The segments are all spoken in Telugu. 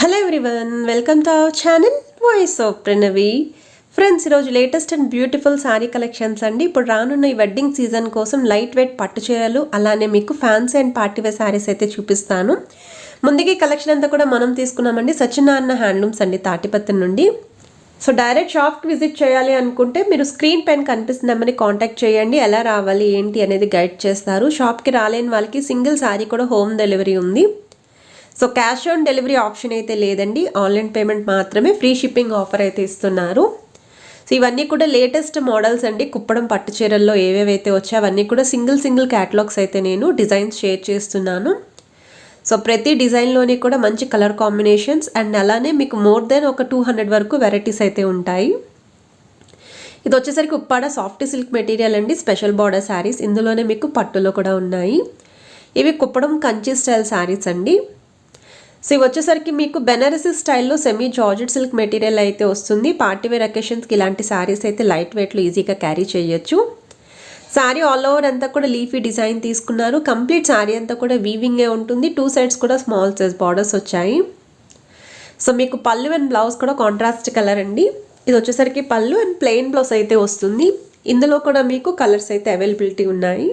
Hello everyone, welcome to our channel voice of Pranavi. Friends, ఈరోజు latest and beautiful saree collections అండి. ఇప్పుడు రానున్న ఈ వెడ్డింగ్ సీజన్ కోసం లైట్ వెయిట్ పట్టు చీరలు, అలానే మీకు ఫ్యాన్సీ అండ్ పార్టీవేర్ శారీస్ అయితే చూపిస్తాను. ముందుగా కలెక్షన్ అంతా కూడా మనం తీసుకున్నామండి సత్యనారాయణ హ్యాండ్లూమ్స్ అండి, తాటిపత్రి నుండి. సో డైరెక్ట్ షాప్కి విజిట్ చేయాలి అనుకుంటే మీరు స్క్రీన్ పైన కనిపిస్తున్న నెంబర్ని కాంటాక్ట్ చేయండి. ఎలా రావాలి ఏంటి అనేది గైడ్ చేస్తారు. షాప్కి రాలేని వాళ్ళకి సింగిల్ శారీ కూడా హోమ్ డెలివరీ ఉంది. So cash on delivery option అయితే లేదండి, ఆన్లైన్ పేమెంట్ మాత్రమే. ఫ్రీ షిప్పింగ్ ఆఫర్ అయితే ఇస్తున్నారు. సో ఇవన్నీ కూడా లేటెస్ట్ మోడల్స్ అండి. కుప్పడం పట్టు చీరల్లో ఏవేవైతే వచ్చాయో అవన్నీ కూడా సింగిల్ క్యాటలాగ్స్ అయితే నేను డిజైన్స్ షేర్ చేస్తున్నాను. సో ప్రతి డిజైన్లోని కూడా మంచి కలర్ కాంబినేషన్స్ అండ్ అలానే మీకు మోర్ దెన్ ఒక 200 వరకు వెరైటీస్ అయితే ఉంటాయి. ఇది వచ్చేసరికి ఉప్పాడ సాఫ్ట్ సిల్క్ మెటీరియల్ అండి, స్పెషల్ బార్డర్ శారీస్. ఇందులోనే మీకు పట్టులో కూడా ఉన్నాయి. ఇవి కుప్పడం కంచి స్టైల్ శారీస్ అండి. సో ఇవి వచ్చేసరికి మీకు బెనారసీ స్టైల్లో సెమీ జార్జెట్ సిల్క్ మెటీరియల్ అయితే వస్తుంది. పార్టీవేర్ అకేషన్స్కి ఇలాంటి శారీస్ అయితే లైట్ వెయిట్లో ఈజీగా క్యారీ చేయొచ్చు. శారీ ఆల్ ఓవర్ అంతా కూడా లీఫీ డిజైన్ తీసుకున్నారు. కంప్లీట్ శారీ అంతా కూడా వీవింగే ఉంటుంది. 2 సైడ్స్ కూడా స్మాల్ సైజ్ బార్డర్స్ వచ్చాయి. సో మీకు పళ్ళు అండ్ బ్లౌజ్ కూడా కాంట్రాస్ట్ కలర్ అండి. ఇది వచ్చేసరికి పళ్ళు అండ్ ప్లెయిన్ బ్లౌజ్ అయితే వస్తుంది. ఇందులో కూడా మీకు కలర్స్ అయితే అవైలబిలిటీ ఉన్నాయి.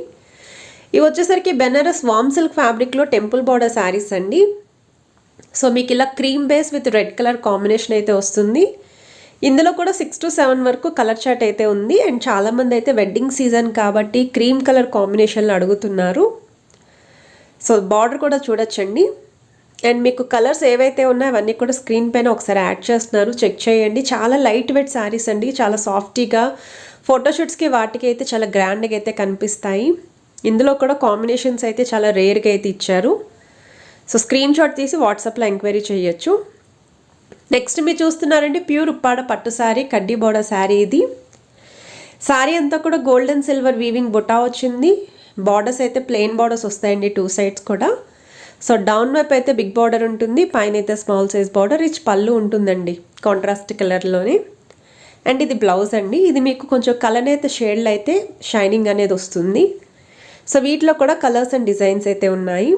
ఇవి వచ్చేసరికి బెనారస్ వామ్ సిల్క్ ఫ్యాబ్రిక్లో టెంపుల్ బార్డర్ శారీస్ అండి. సో మీకు ఇలా cream base with red colour combination అయితే వస్తుంది. ఇందులో కూడా 6 to 7 వరకు కలర్ చార్ట్ అయితే ఉంది. అండ్ చాలామంది అయితే వెడ్డింగ్ సీజన్ కాబట్టి క్రీమ్ కలర్ కాంబినేషన్లో అడుగుతున్నారు. సో బార్డర్ కూడా చూడొచ్చండి. అండ్ మీకు కలర్స్ ఏవైతే ఉన్నాయో అవన్నీ కూడా స్క్రీన్ పైన ఒకసారి యాడ్ చేస్తున్నారు, చెక్ చేయండి. చాలా లైట్ వెయిట్ శారీస్ అండి, చాలా సాఫ్టీగా ఫోటోషూట్స్కి వాటికి అయితే చాలా గ్రాండ్గా అయితే కనిపిస్తాయి. ఇందులో కూడా కాంబినేషన్స్ అయితే చాలా రేర్గా అయితే ఇచ్చారు. సో స్క్రీన్ షాట్ తీసి వాట్సాప్లో ఎంక్వైరీ చేయొచ్చు. నెక్స్ట్ మీరు చూస్తున్నారండి ప్యూర్ ఉప్పాడ పట్టు శారీ, కడ్డీ బోర్డర్ శారీ. ఇది శారీ అంతా కూడా గోల్డ్ అండ్ సిల్వర్ వీవింగ్ బుటా వచ్చింది. బార్డర్స్ అయితే ప్లెయిన్ బార్డర్స్ వస్తాయండి 2 సైడ్స్ కూడా. సో డౌన్ వైపు అయితే బిగ్ బార్డర్ ఉంటుంది, పైన అయితే స్మాల్ సైజ్ బార్డర్. రిచ్ పళ్ళు ఉంటుందండి కాంట్రాస్ట్ కలర్లోనే. అండ్ ఇది బ్లౌజ్ అండి. ఇది మీకు కొంచెం కలర్ అయితే షేడ్లో అయితే షైనింగ్ అనేది వస్తుంది. సో వీటిలో కూడా కలర్స్ అండ్ డిజైన్స్ అయితే ఉన్నాయి.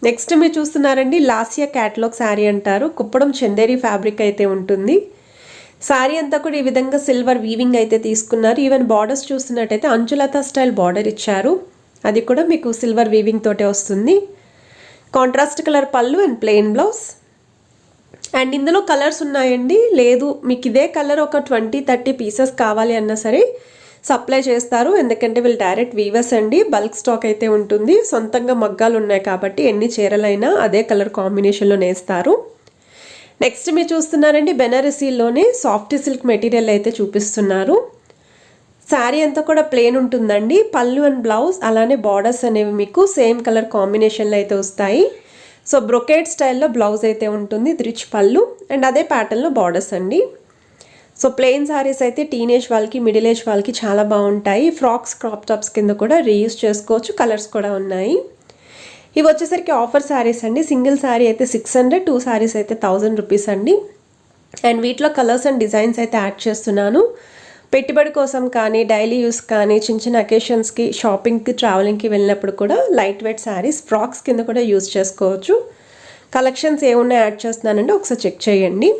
నెక్స్ట్ మీరు చూస్తున్నారండి లాసియా క్యాటలాగ్ శారీ అంటారు. కుప్పడం చందేరి ఫ్యాబ్రిక్ అయితే ఉంటుంది. శారీ అంతా కూడా ఈ విధంగా సిల్వర్ వీవింగ్ అయితే తీసుకున్నారు. ఈవెన్ బార్డర్స్ చూస్తున్నట్టయితే అంచులత స్టైల్ బార్డర్ ఇచ్చారు. అది కూడా మీకు సిల్వర్ వీవింగ్ తోటే వస్తుంది. కాంట్రాస్ట్ కలర్ పళ్ళు అండ్ ప్లెయిన్ బ్లౌజ్. అండ్ ఇందులో కలర్స్ ఉన్నాయండి. లేదు మీకు ఇదే కలర్ ఒక 20-30 పీసెస్ కావాలి అన్నా సరే సప్లై చేస్తారు. ఎందుకంటే వీళ్ళు డైరెక్ట్ వీవర్స్ అండి, బల్క్ స్టాక్ అయితే ఉంటుంది. సొంతంగా మగ్గాలు ఉన్నాయి కాబట్టి ఎన్ని చీరలైనా అదే కలర్ కాంబినేషన్లో నేస్తారు. నెక్స్ట్ మీరు చూస్తున్నారండి బెనారసీలోనే సాఫ్ట్ సిల్క్ మెటీరియల్ అయితే చూపిస్తున్నారు. శారీ అంతా కూడా ప్లెయిన్ ఉంటుందండి. పళ్ళు అండ్ బ్లౌజ్ అలానే బార్డర్స్ అనేవి మీకు సేమ్ కలర్ కాంబినేషన్లో అయితే వస్తాయి. సో బ్రొకేడ్ స్టైల్లో బ్లౌజ్ అయితే ఉంటుంది, రిచ్ పళ్ళు అండ్ అదే ప్యాటర్న్లో బార్డర్స్ అండి. సో ప్లెయిన్ శారీస్ అయితే టీనేజ్ వాళ్ళకి, మిడిల్ ఏజ్ వాళ్ళకి చాలా బాగుంటాయి. ఫ్రాక్స్, క్రాప్ టాప్స్ కింద కూడా రీయూజ్ చేసుకోవచ్చు. కలర్స్ కూడా ఉన్నాయి. ఇవి వచ్చేసరికి ఆఫర్ శారీస్ అండి. సింగిల్ శారీ అయితే 600, 2 శారీస్ అయితే 1000 రూపీస్ అండి. అండ్ వీటిలో కలర్స్ అండ్ డిజైన్స్ అయితే యాడ్ చేస్తున్నాను. పెట్టుబడి కోసం కానీ, డైలీ యూస్ కానీ, చిన్న చిన్న అకేషన్స్కి, షాపింగ్కి, ట్రావెలింగ్కి వెళ్ళినప్పుడు కూడా లైట్ వెయిట్ శారీస్ ఫ్రాక్స్ కింద కూడా యూజ్ చేసుకోవచ్చు. కలెక్షన్స్ ఏమున్నాయో యాడ్ చేస్తున్నానండి, ఒకసారి చెక్ చేయండి.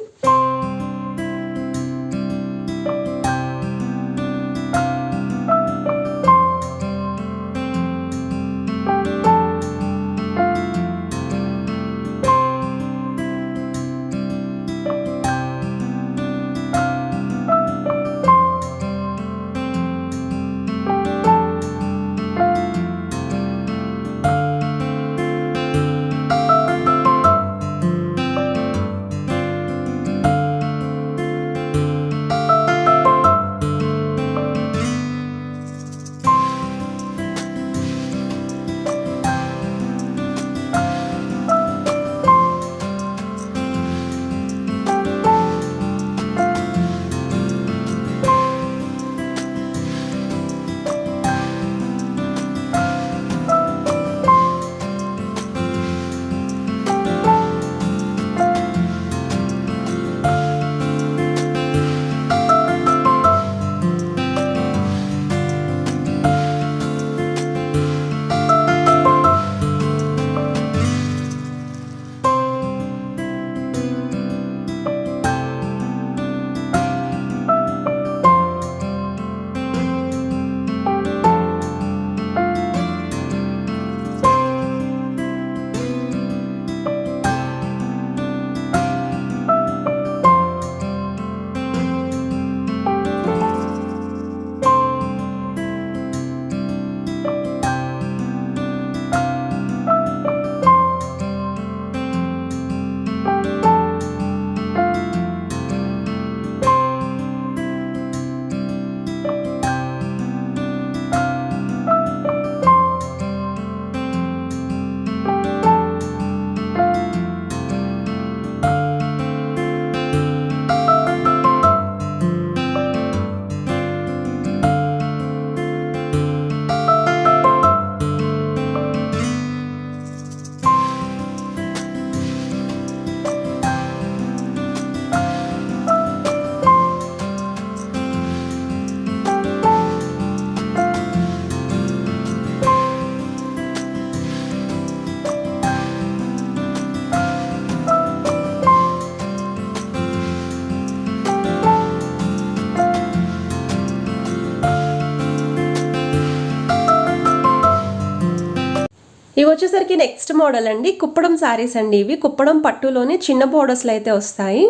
వచ్చేసరికి నెక్స్ట్ మోడల్ అండి, కుప్పడం శారీస్ అండి. ఇవి కుప్పడం పట్టులోనే చిన్న బోర్డర్స్లో అయితే వస్తాయి.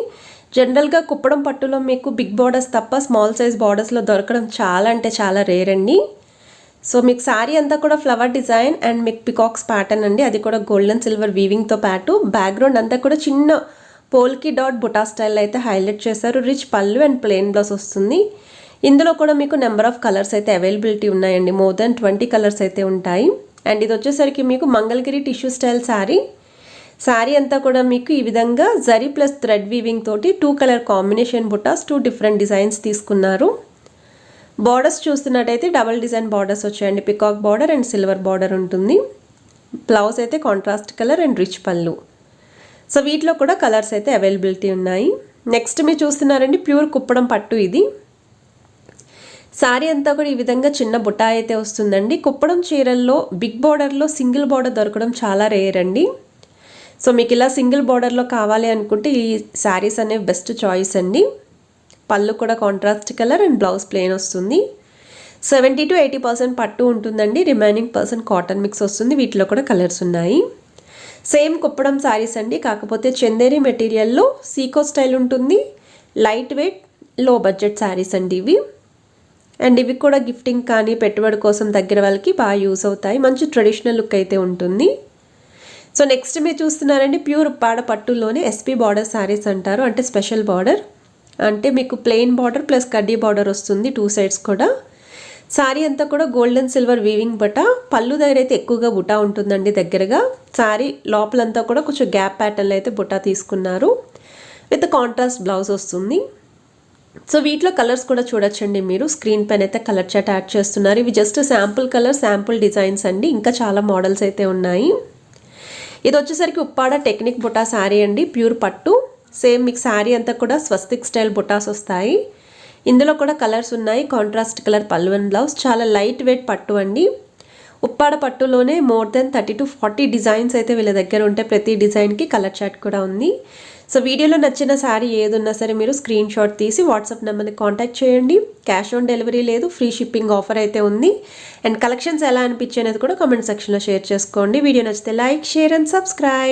జనరల్గా కుప్పడం పట్టులో మీకు బిగ్ బోర్డర్స్ తప్ప స్మాల్ సైజ్ బోర్డర్స్లో దొరకడం చాలా అంటే చాలా రేర్ అండి. సో మీకు శారీ అంతా కూడా ఫ్లవర్ డిజైన్ అండ్ మీకు పికాక్స్ ప్యాటర్న్ అండి, అది కూడా గోల్డెన్ సిల్వర్ వీవింగ్తో పాటు బ్యాక్గ్రౌండ్ అంతా కూడా చిన్న పోల్కి డాట్ బుటా స్టైల్ అయితే హైలైట్ చేశారు. రిచ్ పళ్ళు అండ్ ప్లెయిన్ బ్లౌజ్ వస్తుంది. ఇందులో కూడా మీకు నెంబర్ ఆఫ్ కలర్స్ అయితే అవైలబిలిటీ ఉన్నాయండి, మోర్ దెన్ 20 కలర్స్ అయితే ఉంటాయి. అండ్ ఇది వచ్చేసరికి మీకు మంగళగిరి టిష్యూ స్టైల్ శారీ అంతా కూడా మీకు ఈ విధంగా జరీ ప్లస్ థ్రెడ్ వీవింగ్ తోటి 2 కలర్ కాంబినేషన్ బుటాస్ 2 డిఫరెంట్ డిజైన్స్ తీసుకున్నారు. బార్డర్స్ చూస్తున్నట్టయితే డబల్ డిజైన్ బార్డర్స్ వచ్చాయండి, peacock border and silver border ఉంటుంది. బ్లౌజ్ అయితే కాంట్రాస్ట్ కలర్ అండ్ రిచ్ పళ్ళు. సో వీటిలో కూడా కలర్స్ అయితే అవైలబిలిటీ ఉన్నాయి. నెక్స్ట్ మీరు చూస్తున్నారండి ప్యూర్ కుప్పడం పట్టు. ఇది శారీ అంతా కూడా ఈ విధంగా చిన్న బుట్ట అయితే వస్తుందండి. కుప్పడం చీరల్లో బిగ్ బార్డర్లో సింగిల్ బార్డర్ దొరకడం చాలా రేర్ అండి. సో మీకు ఇలా సింగిల్ బార్డర్లో కావాలి అనుకుంటే ఈ శారీస్ అనేవి బెస్ట్ చాయిస్ అండి. పళ్ళు కూడా contrast colour and blouse plain వస్తుంది. 70 to 80% పట్టు ఉంటుందండి, రిమైనింగ్ % కాటన్ మిక్స్ వస్తుంది. వీటిలో కూడా కలర్స్ ఉన్నాయి. సేమ్ కుప్పడం శారీస్ అండి, కాకపోతే చందేరి మెటీరియల్లో సీకో స్టైల్ ఉంటుంది. లైట్ వెయిట్ లో బడ్జెట్ శారీస్ అండి ఇవి. అండ్ ఇవి కూడా గిఫ్టింగ్ కానీ పెట్టుబడి కోసం దగ్గర వాళ్ళకి బాగా యూస్ అవుతాయి. మంచి ట్రెడిషనల్ లుక్ అయితే ఉంటుంది. సో నెక్స్ట్ మీరు చూస్తున్నారండి ప్యూర్ ఉప్పాడ పట్టులోనే ఎస్పీ బార్డర్ శారీస్ అంటారు, అంటే స్పెషల్ బార్డర్. అంటే మీకు ప్లెయిన్ బార్డర్ ప్లస్ కడ్డీ బార్డర్ వస్తుంది 2 సైడ్స్ కూడా. శారీ అంతా కూడా గోల్డెన్ సిల్వర్ వీవింగ్ బుటా, పళ్ళు దగ్గర అయితే ఎక్కువగా బుటా ఉంటుందండి దగ్గరగా. శారీ లోపలంతా కూడా కొంచెం గ్యాప్ ప్యాటర్న్లో అయితే బుటా తీసుకున్నారు. విత్ కాంట్రాస్ట్ బ్లౌజ్ వస్తుంది. సో వీటిలో కలర్స్ కూడా చూడొచ్చండి మీరు, స్క్రీన్ పైన అయితే కలర్ చార్ట్ యాడ్ చేస్తున్నారు. ఇవి just sample colour sample designs అండి, ఇంకా చాలా మోడల్స్ అయితే ఉన్నాయి. ఇది వచ్చేసరికి ఉప్పాడ టెక్నిక్ బుటా శారీ అండి, ప్యూర్ పట్టు. సేమ్ మీకు శారీ అంతా కూడా స్వస్తిక్ స్టైల్ బుటాస్ వస్తాయి. ఇందులో కూడా కలర్స్ ఉన్నాయి. కాంట్రాస్ట్ కలర్ పళ్ళు అండ్ బ్లౌజ్. చాలా లైట్ వెయిట్ పట్టు అండి. ఉప్పాడ పట్టులోనే మోర్ దెన్ 30 to 40 డిజైన్స్ అయితే వీళ్ళ దగ్గర ఉంటాయి. ప్రతి డిజైన్కి కలర్ చార్ట్ కూడా ఉంది. సో వీడియోలో నచ్చిన శారీ ఏది ఉన్నా సరే మీరు స్క్రీన్ షాట్ తీసి వాట్సాప్ నెంబర్ని కాంటాక్ట్ చేయండి. క్యాష్ ఆన్ డెలివరీ లేదు, ఫ్రీ షిప్పింగ్ ఆఫర్ అయితే ఉంది. అండ్ కలెక్షన్స్ ఎలా అనిపించాయి అనేది కూడా కామెంట్ సెక్షన్లో షేర్ చేసుకోండి. వీడియో నచ్చితే లైక్, షేర్ అండ్ సబ్స్క్రైబ్.